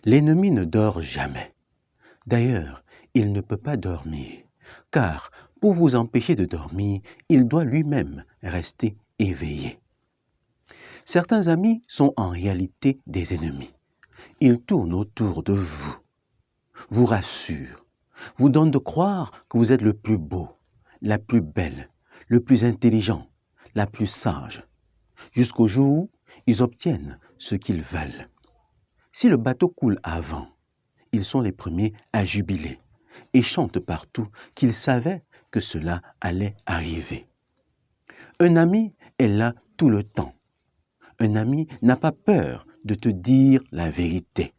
L'ennemi ne dort jamais. D'ailleurs, il ne peut pas dormir, car pour vous empêcher de dormir, il doit lui-même rester éveillé. Certains amis sont en réalité des ennemis. Ils tournent autour de vous rassurent, vous donnent de croire que vous êtes le plus beau, la plus belle, le plus intelligent, la plus sage, jusqu'au jour où ils obtiennent ce qu'ils veulent. Si le bateau coule avant, ils sont les premiers à jubiler et chantent partout qu'ils savaient que cela allait arriver. Un ami est là tout le temps. Un ami n'a pas peur de te dire la vérité.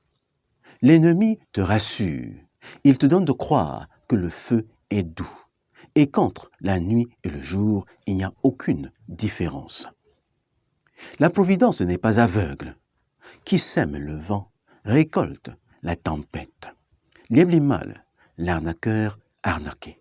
L'ennemi te rassure. Il te donne de croire que le feu est doux et qu'entre la nuit et le jour, il n'y a aucune différence. La providence n'est pas aveugle. Qui sème le vent récolte la tempête. Liebling, l'arnaqueur arnaqué.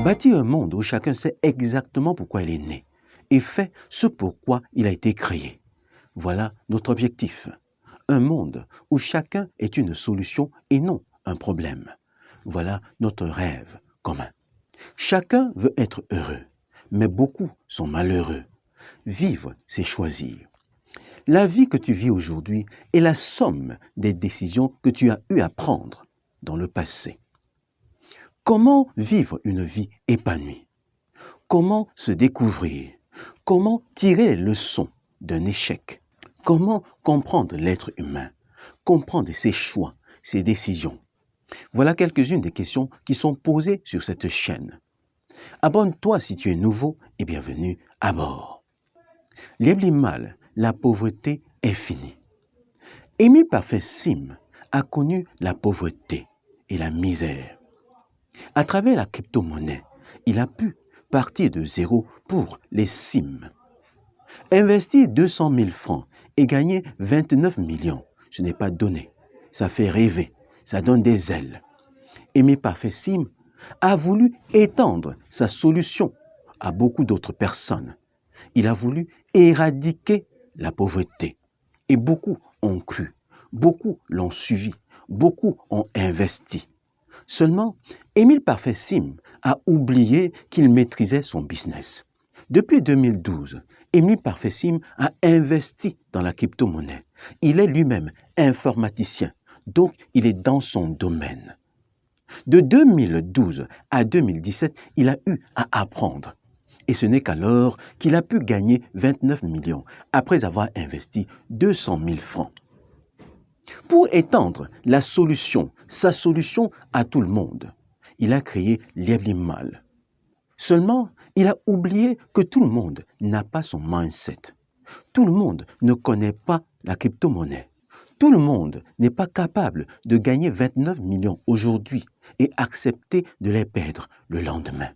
Bâtir un monde où chacun sait exactement pourquoi il est né et fait ce pourquoi il a été créé. Voilà notre objectif. Un monde où chacun est une solution et non un problème. Voilà notre rêve commun. Chacun veut être heureux, mais beaucoup sont malheureux. Vivre, c'est choisir. La vie que tu vis aujourd'hui est la somme des décisions que tu as eu à prendre dans le passé. Comment vivre une vie épanouie? Comment se découvrir? Comment tirer les leçons d'un échec? Comment comprendre l'être humain? Comprendre ses choix, ses décisions? Voilà quelques-unes des questions qui sont posées sur cette chaîne. Abonne-toi si tu es nouveau et bienvenue à bord. Liebling, la pauvreté est finie. Émile Parfait Sim a connu la pauvreté et la misère. À travers la crypto-monnaie, il a pu partir de zéro pour les SIM. Investir 200 000 francs et gagner 29 millions, ce n'est pas donné. Ça fait rêver, ça donne des ailes. Émile Parfait Sim a voulu étendre sa solution à beaucoup d'autres personnes. Il a voulu éradiquer la pauvreté. Et beaucoup ont cru, beaucoup l'ont suivi, beaucoup ont investi. Seulement, Émile Parfait Sim a oublié qu'il maîtrisait son business. Depuis 2012, Émile Parfait Sim a investi dans la crypto-monnaie. Il est lui-même informaticien, donc il est dans son domaine. De 2012 à 2017, il a eu à apprendre. Et ce n'est qu'alors qu'il a pu gagner 29 millions après avoir investi 200 000 francs. Pour étendre la solution, sa solution à tout le monde, il a créé Liebling. Seulement, il a oublié que tout le monde n'a pas son mindset. Tout le monde ne connaît pas la crypto-monnaie. Tout le monde n'est pas capable de gagner 29 millions aujourd'hui et accepter de les perdre le lendemain.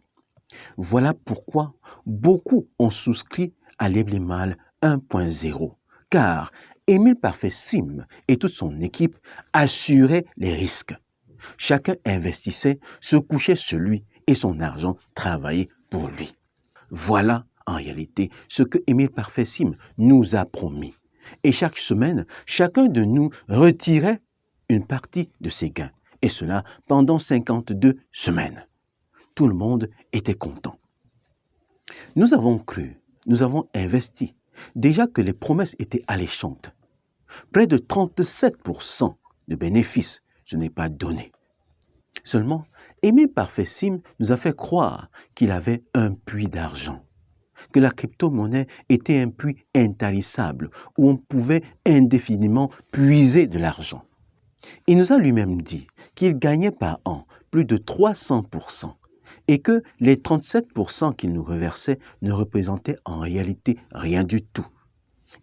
Voilà pourquoi beaucoup ont souscrit à Liebling 1.0, car Émile Parfait Sim et toute son équipe assuraient les risques. Chacun investissait, se couchait sur lui et son argent travaillait pour lui. Voilà en réalité ce que Émile Parfait Sim nous a promis. Et chaque semaine, chacun de nous retirait une partie de ses gains. Et cela pendant 52 semaines. Tout le monde était content. Nous avons cru, nous avons investi. Déjà que les promesses étaient alléchantes. Près de 37% de bénéfices, ce n'est pas donné. Seulement, Émile Parfait Sim nous a fait croire qu'il avait un puits d'argent, que la crypto-monnaie était un puits intarissable où on pouvait indéfiniment puiser de l'argent. Il nous a lui-même dit qu'il gagnait par an plus de 300% et que les 37% qu'il nous reversait ne représentaient en réalité rien du tout.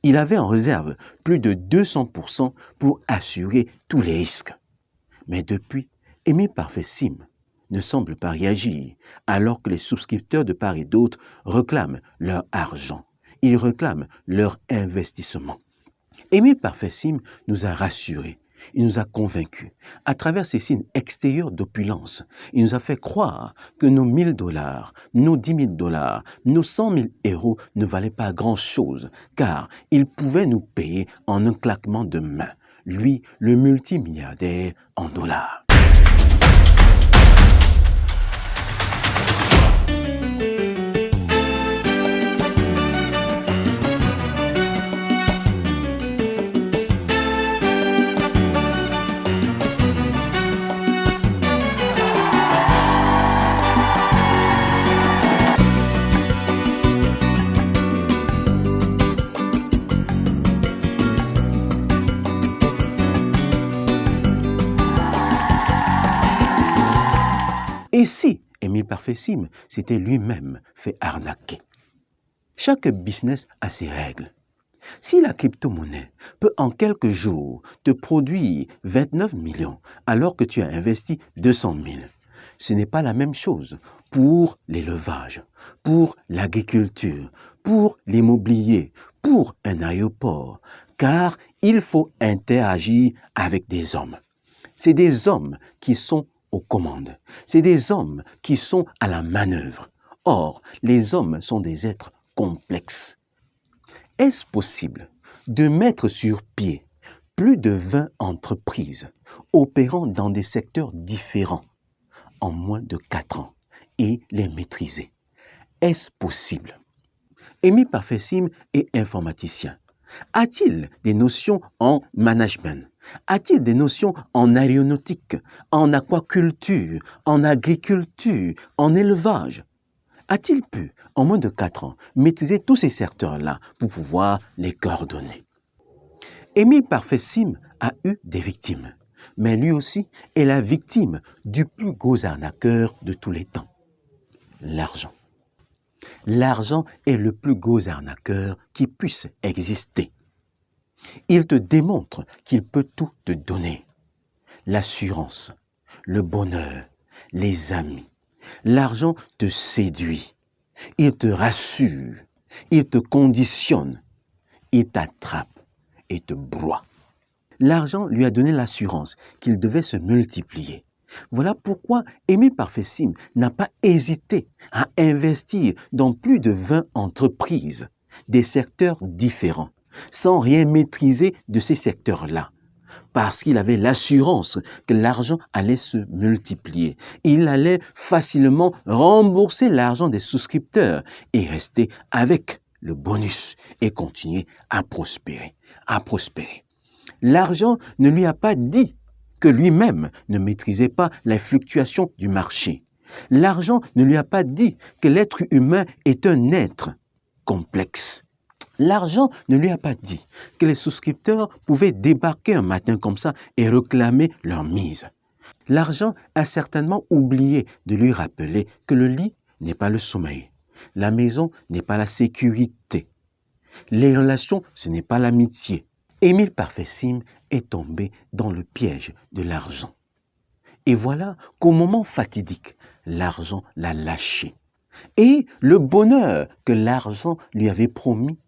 Il avait en réserve plus de 200% pour assurer tous les risques. Mais depuis, Émile Parfait Sim ne semble pas réagir alors que les souscripteurs de part et d'autre réclament leur argent. ils réclament leur investissement. Émile Parfait-Sim nous a rassurés. Il nous a convaincus. À travers ces signes extérieurs d'opulence, il nous a fait croire que nos 1000 $, nos 10 000 $, nos 100 000 € ne valaient pas grand-chose, car il pouvait nous payer en un claquement de main. Lui, le multimilliardaire en dollars. Et si Émile Parfait-Sim s'était lui-même fait arnaquer? Chaque business a ses règles. Si la crypto-monnaie peut en quelques jours te produire 29 millions alors que tu as investi 200 000, ce n'est pas la même chose pour l'élevage, pour l'agriculture, pour l'immobilier, pour un aéroport, car il faut interagir avec des hommes. C'est des hommes qui sont aux commandes. C'est des hommes qui sont à la manœuvre. Or, les hommes sont des êtres complexes. Est-ce possible de mettre sur pied plus de 20 entreprises opérant dans des secteurs différents en moins de 4 ans et les maîtriser? Est-ce possible? Émile Parfait-Sim est informaticien. A-t-il des notions en management? A-t-il des notions en aéronautique, en aquaculture, en agriculture, en élevage? A-t-il pu, en moins de 4 ans, maîtriser tous ces secteurs-là pour pouvoir les coordonner? Émile Parfait-Sim a eu des victimes, mais lui aussi est la victime du plus gros arnaqueur de tous les temps, l'argent. L'argent est le plus gros arnaqueur qui puisse exister. Il te démontre qu'il peut tout te donner. L'assurance, le bonheur, les amis. L'argent te séduit. Il te rassure. Il te conditionne. Il t'attrape et te broie. L'argent lui a donné l'assurance qu'il devait se multiplier. Voilà pourquoi Émile Parfait-Sim n'a pas hésité à investir dans plus de 20 entreprises, des secteurs différents, sans rien maîtriser de ces secteurs-là, parce qu'il avait l'assurance que l'argent allait se multiplier. Il allait facilement rembourser l'argent des souscripteurs et rester avec le bonus et continuer à prospérer, à prospérer. L'argent ne lui a pas dit que lui-même ne maîtrisait pas les fluctuations du marché. L'argent ne lui a pas dit que l'être humain est un être complexe. L'argent ne lui a pas dit que les souscripteurs pouvaient débarquer un matin comme ça et réclamer leur mise. L'argent a certainement oublié de lui rappeler que le lit n'est pas le sommeil. La maison n'est pas la sécurité. Les relations, ce n'est pas l'amitié. Émile Parfait-Sim est tombé dans le piège de l'argent. Et voilà qu'au moment fatidique, l'argent l'a lâché. Et le bonheur que l'argent lui avait promis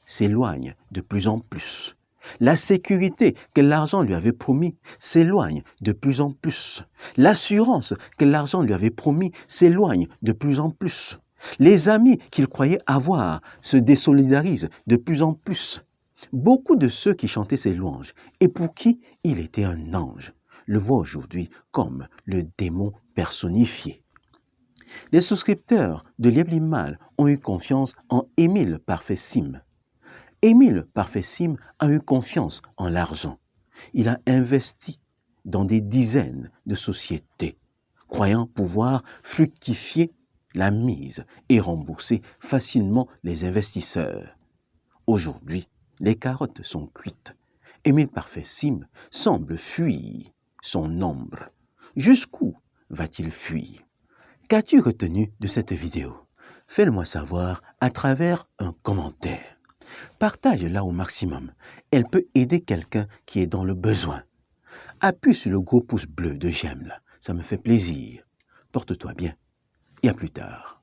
s'éloigne de plus en plus. La sécurité que l'argent lui avait promis s'éloigne de plus en plus. L'assurance que l'argent lui avait promis s'éloigne de plus en plus. Les amis qu'il croyait avoir se désolidarisent de plus en plus. Beaucoup de ceux qui chantaient ses louanges et pour qui il était un ange le voient aujourd'hui comme le démon personnifié. Les souscripteurs de Liebling-Mal ont eu confiance en Émile Parfait-Sim. Émile Parfait-Sim a eu confiance en l'argent. Il a investi dans des dizaines de sociétés, croyant pouvoir fructifier la mise et rembourser facilement les investisseurs. Aujourd'hui, les carottes sont cuites. Émile Parfait-Sim semble fuir son ombre. Jusqu'où va-t-il fuir? Qu'as-tu retenu de cette vidéo? Fais-le-moi savoir à travers un commentaire. Partage-la au maximum. Elle peut aider quelqu'un qui est dans le besoin. Appuie sur le gros pouce bleu de j'aime là. Ça me fait plaisir. Porte-toi bien et à plus tard.